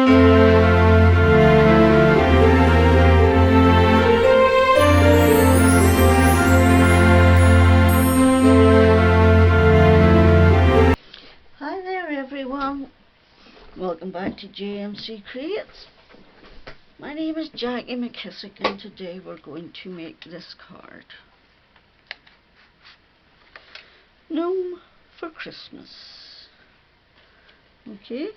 Hi there everyone, welcome back to JMC Creates. My name is Jackie McKissick and today we're going to make this card. Gnome for Christmas. Okay,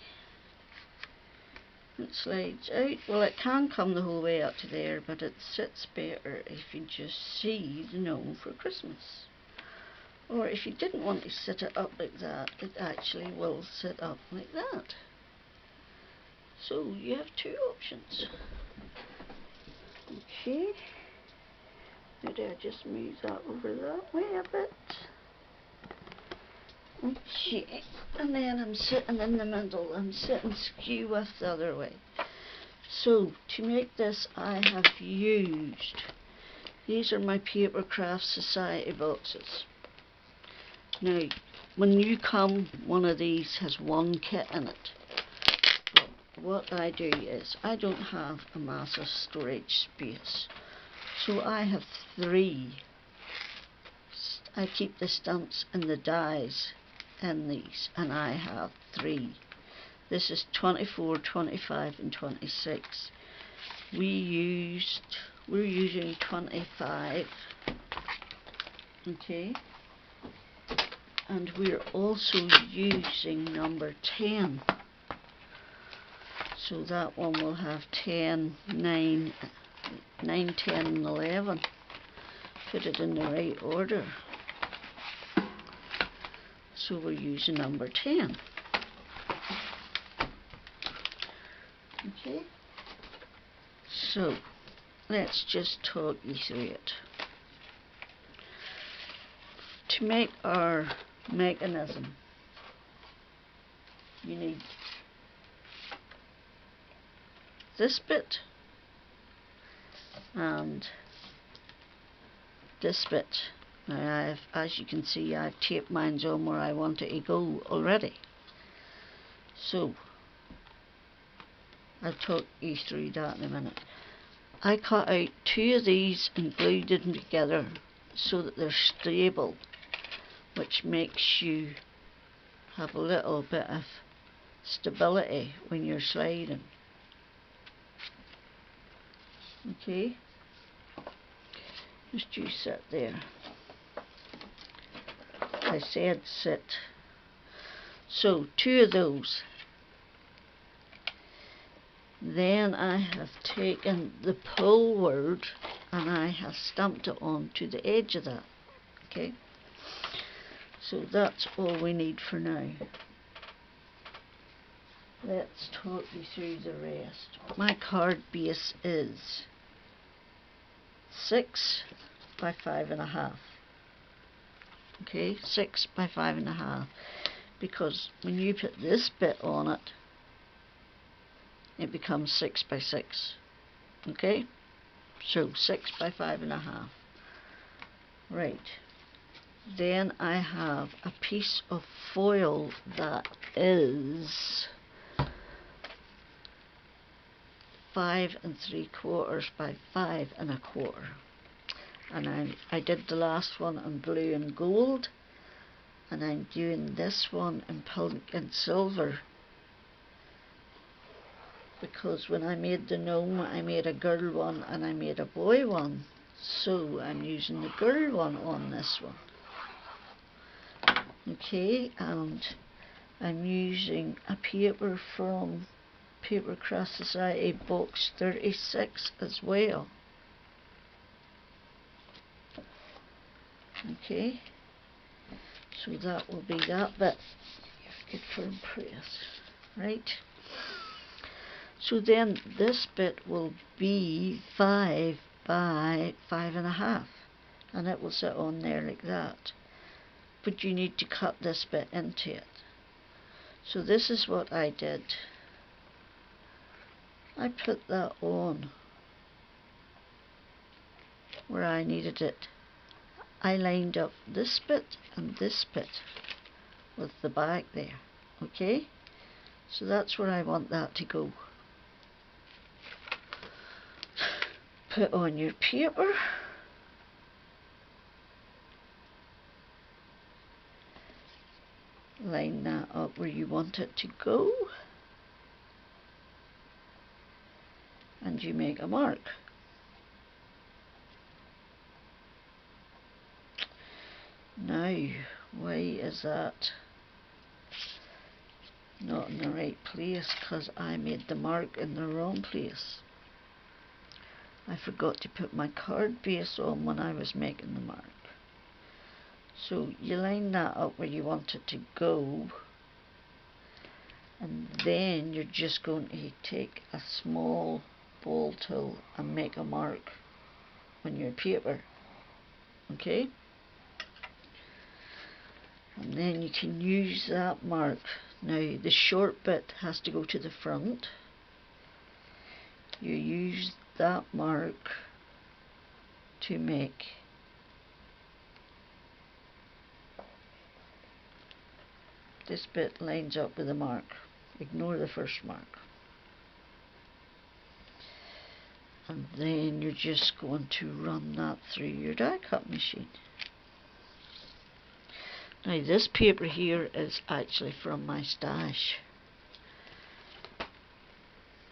it slides out. Well, it can come the whole way up to there, but it sits better if you just see the gnome for Christmas. Or if you didn't want to sit it up like that, it actually will sit up like that. So you have two options. Okay, maybe I just move that over that way a bit. Okay, and then I'm sitting in the middle. I'm sitting skew with the other way. So to make this, I have used, these are my Papercraft Society boxes. Now, when you come, one of these has one kit in it. But what I do is, I don't have a massive storage space. So I have three. I keep the stamps and the dies in these, and I have three. This is 24, 25 and 26. We're using 25. Okay. And we're also using number 10. So that one will have 10, 9, 10 and 11. Put it in the right order. So we're using number 10. Okay. So let's just talk you through it. To make our mechanism, you need this bit and this bit. Now, as you can see, I've taped mine on where I want it to go already. So I'll talk you through that in a minute. I cut out two of these and glued them together so that they're stable, which makes you have a little bit of stability when you're sliding. Okay, just you sit there. I said sit. So two of those. Then I have taken the pull word and I have stamped it onto the edge of that. Okay, so that's all we need for now. Let's talk you through the rest. My card base is 6 by 5.5. Okay, 6 by 5.5. Because when you put this bit on it, it becomes 6 by 6. Okay, so 6 by 5.5. Right. Then I have a piece of foil that is 5 3/4 by 5 1/4. And I did the last one in blue and gold, and I'm doing this one in pink and silver, because when I made the gnome, I made a girl one and I made a boy one, so I'm using the girl one on this one. Okay, and I'm using a paper from Papercraft Society box 36 as well. Okay, so that will be that bit. Good firm press, right? So then this bit will be 5 by 5.5, and it will sit on there like that. But you need to cut this bit into it. So this is what I did. I put that on where I needed it. I lined up this bit and this bit with the back there. Okay, so that's where I want that to go. put on your paper. Line that up where you want it to go, and you make a mark. Now, why is that not in the right place? Because I made the mark in the wrong place. I forgot to put my card base on when I was making the mark. So you line that up where you want it to go, and then you're just going to take a small ball tool and make a mark on your paper. Okay? And then you can use that mark. Now the short bit has to go to the front. You use that mark to make this bit lines up with the mark. Ignore the first mark. And then you're just going to run that through your die cut machine. Now this paper here is actually from my stash,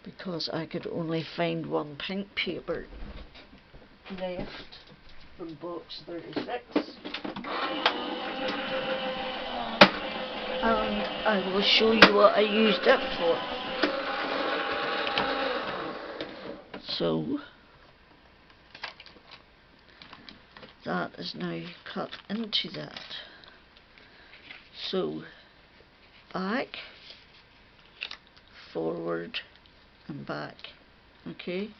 because I could only find one pink paper left from box 36. And I will show you what I used it for. So that is now cut into that. So back, forward and back. Okay.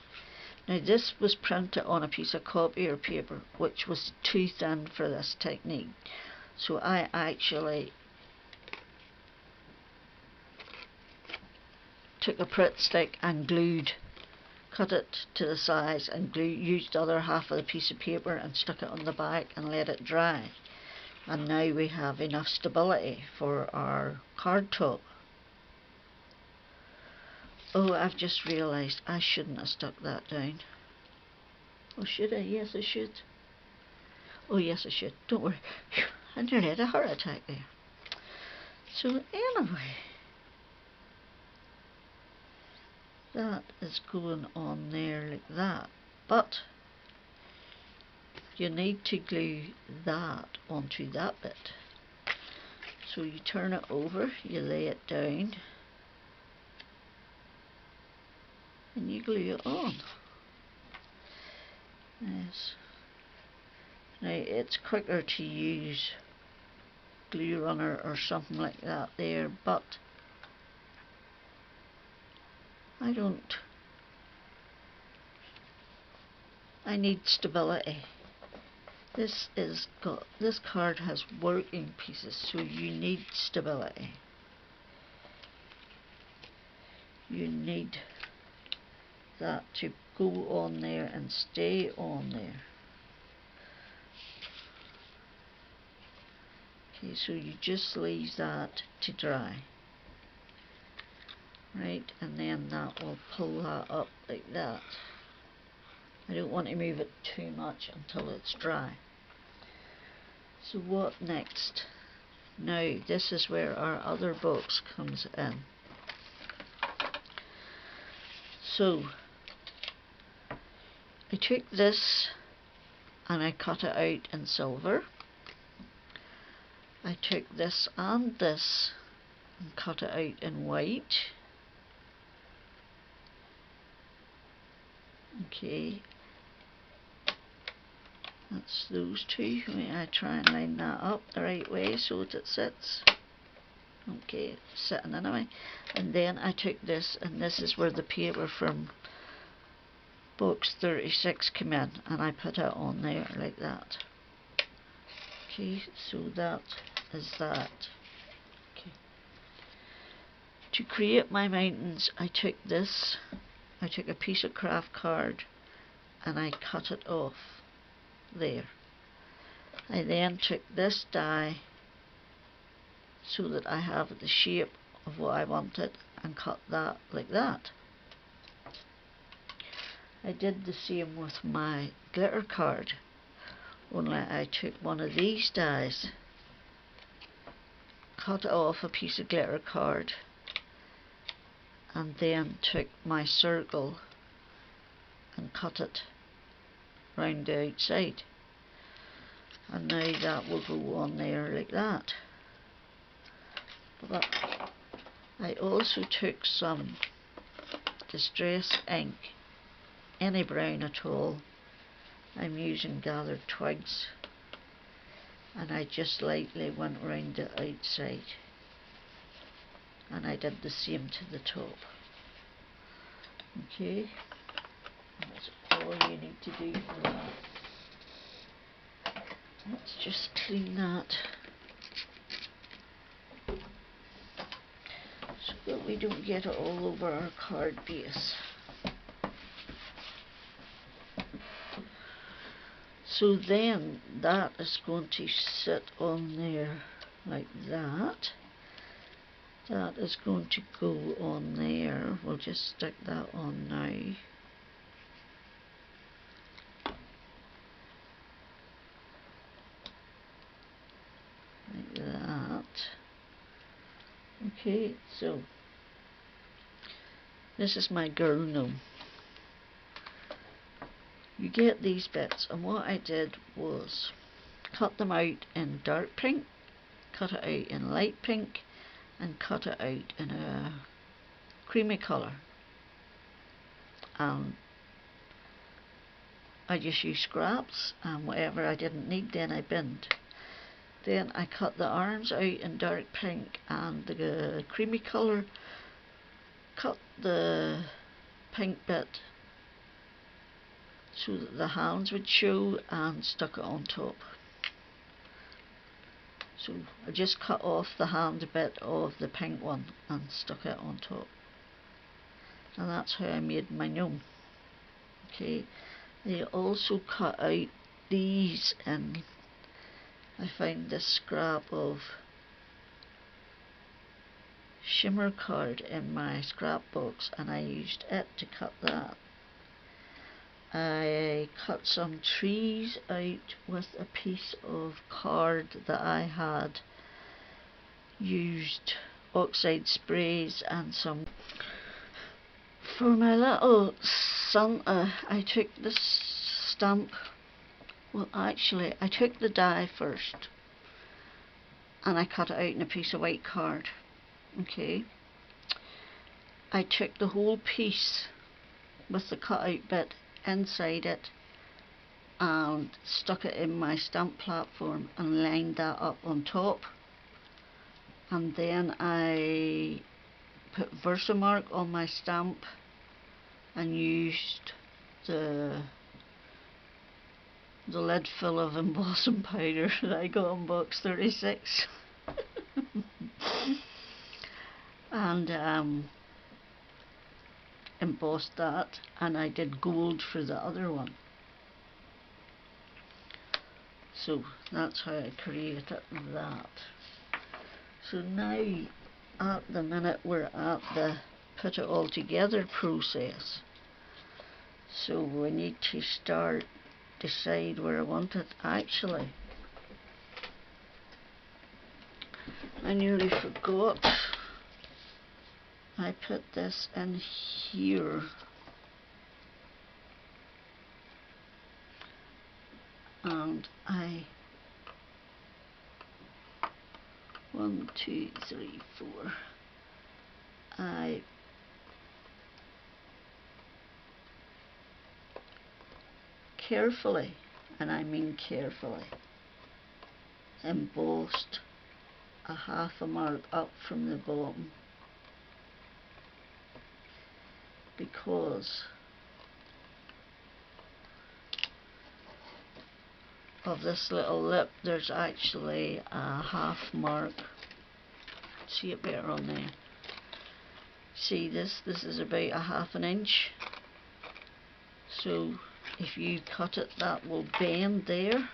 Now this was printed on a piece of copier paper which was too thin for this technique. So I actually took a Pritt stick and cut it to the size and used the other half of the piece of paper and stuck it on the back and let it dry. And now we have enough stability for our card top. Oh, I've just realised I shouldn't have stuck that down. Oh, should I? Yes, I should. Oh, yes, I should. Don't worry. I nearly had a heart attack there. So anyway, that is going on there like that. But you need to glue that onto that bit. So you turn it over, you lay it down, and you glue it on. Yes. Now it's quicker to use glue runner or something like that there, but I need stability. This card has working pieces, so you need stability. You need that to go on there and stay on there. Okay, so you just leave that to dry. Right, and then that will pull that up like that. I don't want to move it too much until it's dry. So what next? Now this is where our other box comes in. So I took this and I cut it out in silver. I took this and this and cut it out in white. Okay, that's those two. I try and line that up the right way so that it sits. Okay, it's sitting anyway. And then I took this, and this is where the paper from box 36 came in, and I put it on there like that. Okay, so that is that. Okay. To create my mountains, I took this. I took a piece of craft card and I cut it off there. I then took this die so that I have the shape of what I wanted and cut that like that. I did the same with my glitter card, only I took one of these dies, cut off a piece of glitter card, and then took my circle and cut it round the outside, and now that will go on there like that. But I also took some distress ink, any brown at all. I'm using gathered twigs, and I just lightly went round the outside, and I did the same to the top. Okay, that's all you need to do for that. Let's just clean that so that we don't get it all over our card base. So then that is going to sit on there like that. That is going to go on there. We'll just stick that on now. Like that. Okay, so this is my girl gnome. You get these bits, and what I did was cut them out in dark pink, cut it out in light pink, and cut it out in a creamy colour. I just used scraps, and whatever I didn't need then I binned. Then I cut the arms out in dark pink and the creamy colour, cut the pink bit so that the hands would show, and stuck it on top. So I just cut off the hand bit of the pink one and stuck it on top, and that's how I made my gnome. Okay, I also cut out these, and I found this scrap of shimmer card in my scrap box, and I used it to cut that. I cut some trees out with a piece of card that I had used oxide sprays and some. For my little Santa, I took this stamp. Well, actually, I took the die first and I cut it out in a piece of white card. Okay, I took the whole piece with the cut out bit inside it and stuck it in my stamp platform and lined that up on top, and then I put Versamark on my stamp and used the lid full of embossing powder that I got in box 36 and embossed that, and I did gold for the other one. So that's how I created that. So now at the minute we're at the put it all together process. So we need to decide where I want it. Actually, I nearly forgot. I put this in here. And I 1, 2, 3, 4. I carefully, and I mean carefully, embossed a half a mark up from the bottom, because of this little lip there's actually a half mark. See it better on there. See this is about a half an inch, so if you cut it that will bend there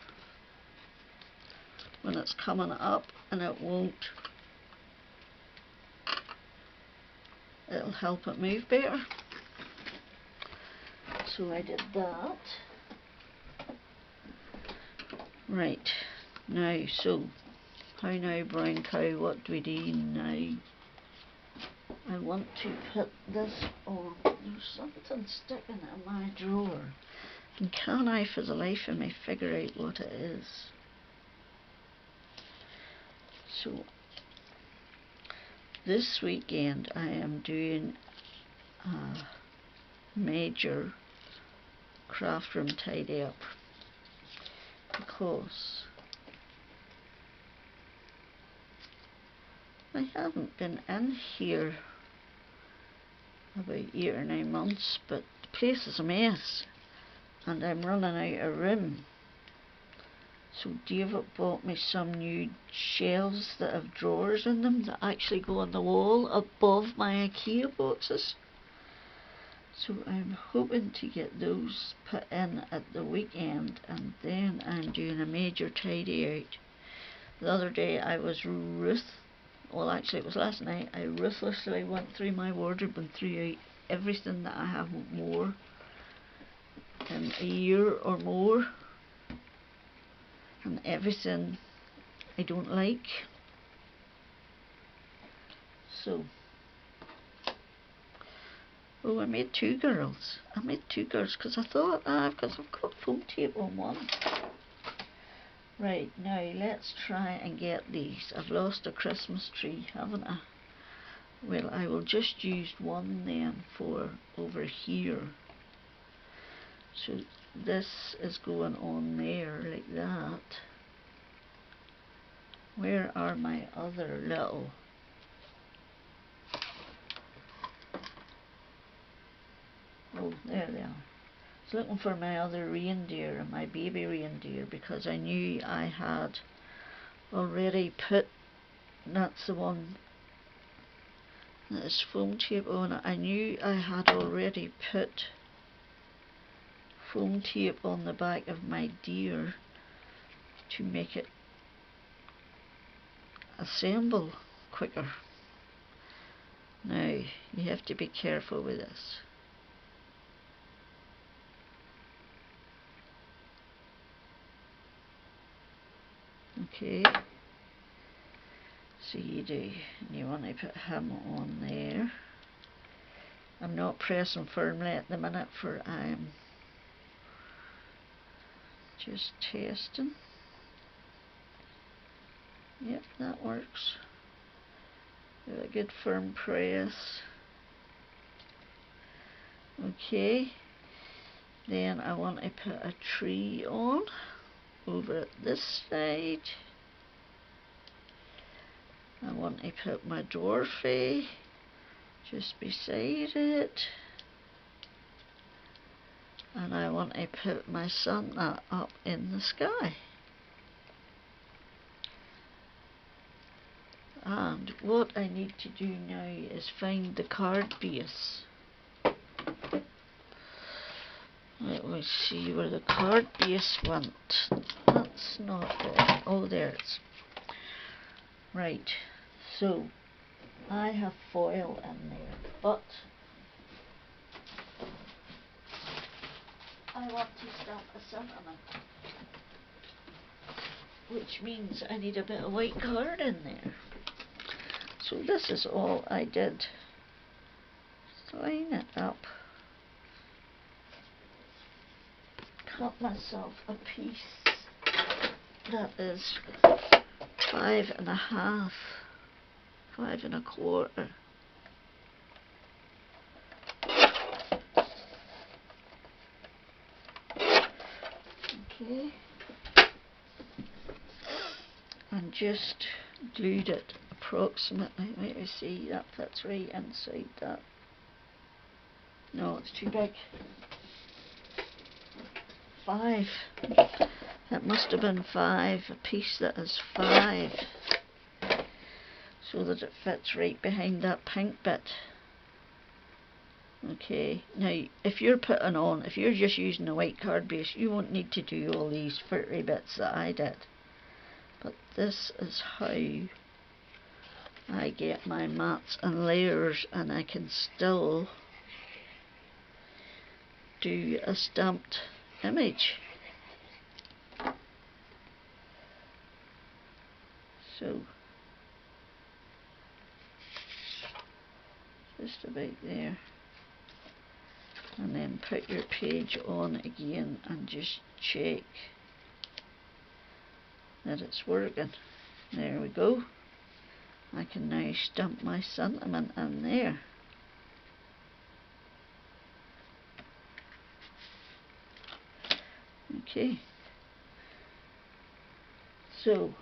when it's coming up, and it'll help it move better. So I did that. Right, now, so, how now, brown cow, what do we do now? I want to put this on. There's something sticking in my drawer. And can I, for the life of me, figure out what it is? So, this weekend I am doing a major craft room tidy up because I haven't been in here about 8 or 9 months, but the place is a mess and I'm running out of room. So David bought me some new shelves that have drawers in them that actually go on the wall above my IKEA boxes. So I'm hoping to get those put in at the weekend, and then I'm doing a major tidy out. The other day I was well actually it was last night, I ruthlessly went through my wardrobe and threw out everything that I haven't worn in a year or more, and everything I don't like. So, oh, I made two girls. I made two girls because I thought, because I've got foam tape on one. Right, now let's try and get these. I've lost a Christmas tree, haven't I? Well, I will just use one then for over here. So this is going on there like that. Where are my other little? Oh, there they are. I was looking for my other reindeer and my baby reindeer because I knew I had already put, that's the one that is foam tape on it. I knew I had already put foam tape on the back of my deer to make it assemble quicker. Now, you have to be careful with this. Okay, so you do, and you want to put him on there. I'm not pressing firmly at the minute, for I'm just testing. Yep, that works. Give it a good firm press. Okay, then I want to put a tree on over at this side. I want to put my dwarfy just beside it, and I want to put my Santa up in the sky. And what I need to do now is find the card base. Let me see where the card base went. That's not it. Oh, there it is. Right, so I have foil in there, but I want to stamp a sentiment, which means I need a bit of white card in there. So this is all I did. Just line it up. Cut myself a piece that is 5.5, 5.25. Okay, and just glued it approximately. Let me see, that fits right inside that. No, it's too big. 5. It must have been 5, a piece that is 5, so that it fits right behind that pink bit. Okay, now if you're putting on, if you're just using a white card base, you won't need to do all these footy bits that I did. But this is how I get my mats and layers, and I can still do a stamped image. So just about there, and then put your page on again and just check that it's working. There we go. I can now stamp my sentiment in there. Okay, so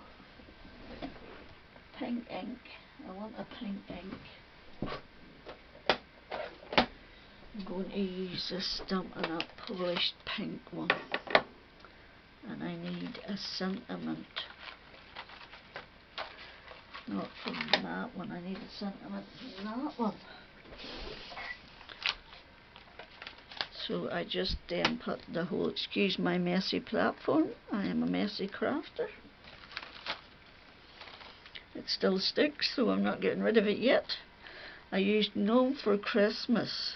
pink ink, I want a pink ink. I'm going to use this Stampin' Up polished pink one, and I need a sentiment, not from that one, I need a sentiment from that one. So I just then put the whole, excuse my messy platform, I am a messy crafter. It still sticks, so I'm not getting rid of it yet. I used Gnome for Christmas,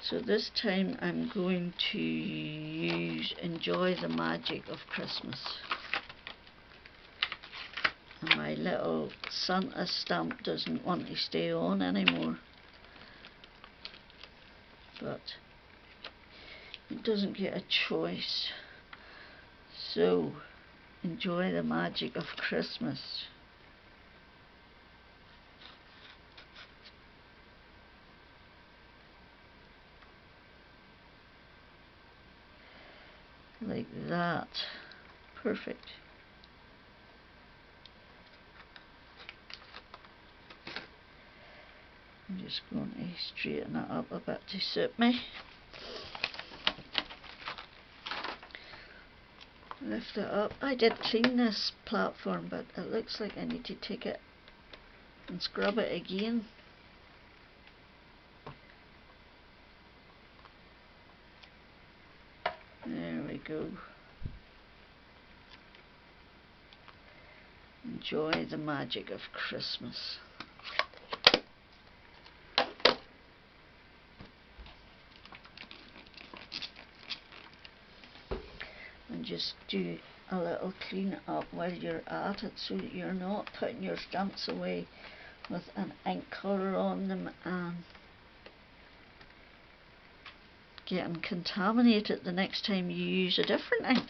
so this time I'm going to use Enjoy the Magic of Christmas. And my little Santa stamp doesn't want to stay on anymore, but it doesn't get a choice. So, enjoy the magic of Christmas. Like that. Perfect. I'm just going to straighten it up a bit to suit me. Lift it up. I did clean this platform, but it looks like I need to take it and scrub it again. There we go. Enjoy the magic of Christmas. And just do a little clean up while you're at it, so that you're not putting your stamps away with an ink colour on them and getting contaminated the next time you use a different ink.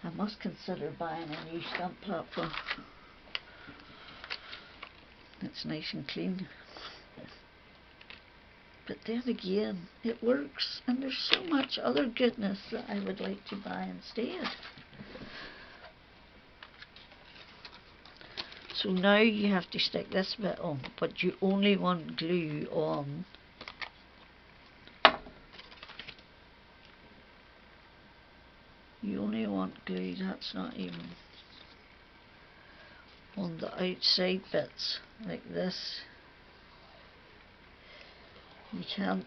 I must consider buying a new stamp platform. It's nice and clean. But then again, it works, and there's so much other goodness that I would like to buy instead. So now you have to stick this bit on, but you only want glue on glue, that's not even on the outside bits, like this. You can't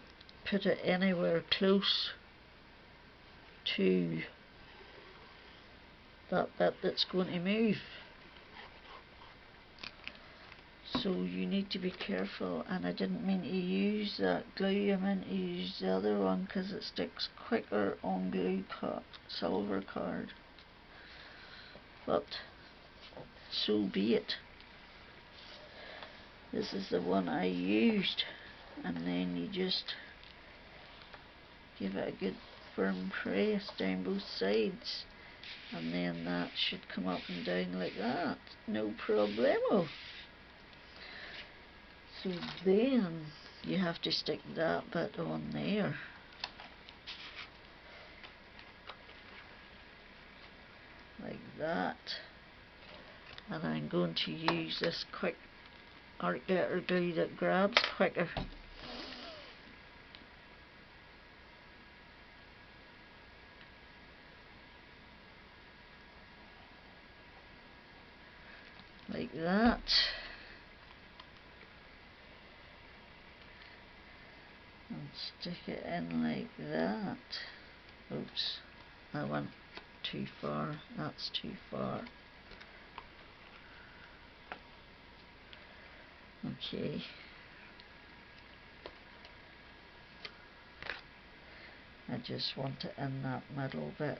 put it anywhere close to that bit that's going to move. So you need to be careful, and I didn't mean to use that glue, I meant to use the other one because it sticks quicker on glue silver card. But so be it. This is the one I used, and then you just give it a good firm press down both sides, and then that should come up and down like that, no problemo. So then you have to stick that bit on there. Like that. And I'm going to use this quick art glitter glue that grabs quicker. Like that. And stick it in like that. Oops, that went too far, that's too far. Okay. I just want it in that middle bit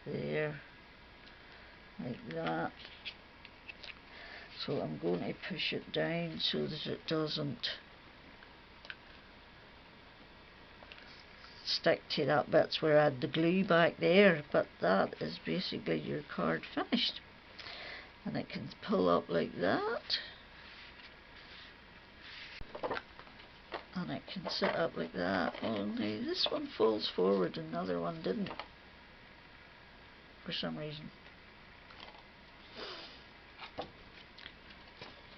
there, like that. So I'm going to push it down so that it doesn't stick to that bits where I had the glue back there, but that is basically your card finished. And it can pull up like that, and it can sit up like that, only this one falls forward and the other one didn't for some reason.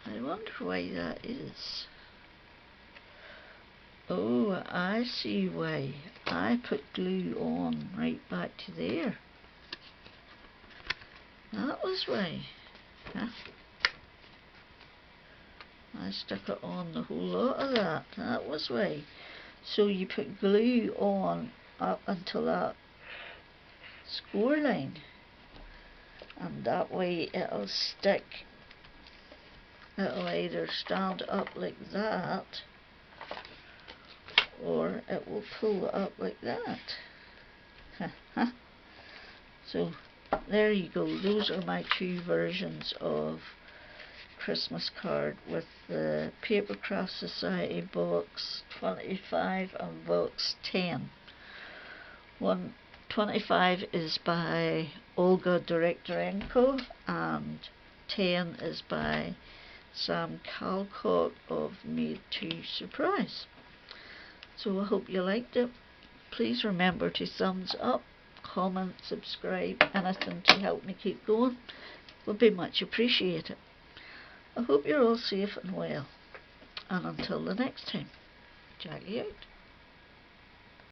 I wonder why that is. Oh, I see why. I put glue on right back to there. That was why. Huh? I stuck it on the whole lot of that. That was why. So you put glue on up until that score line, and that way it'll stick. It'll either stand up like that, or it will pull up like that. So there you go. Those are my two versions of Christmas card with the Papercraft Society box 25 and box 10. 125 is by Olga Direktorenko and 10 is by Sam Calcott of Made to Surprise. So I hope you liked it. Please remember to thumbs up, comment, subscribe, anything to help me keep going would be much appreciated. I hope you're all safe and well, and until the next time, Jackie out.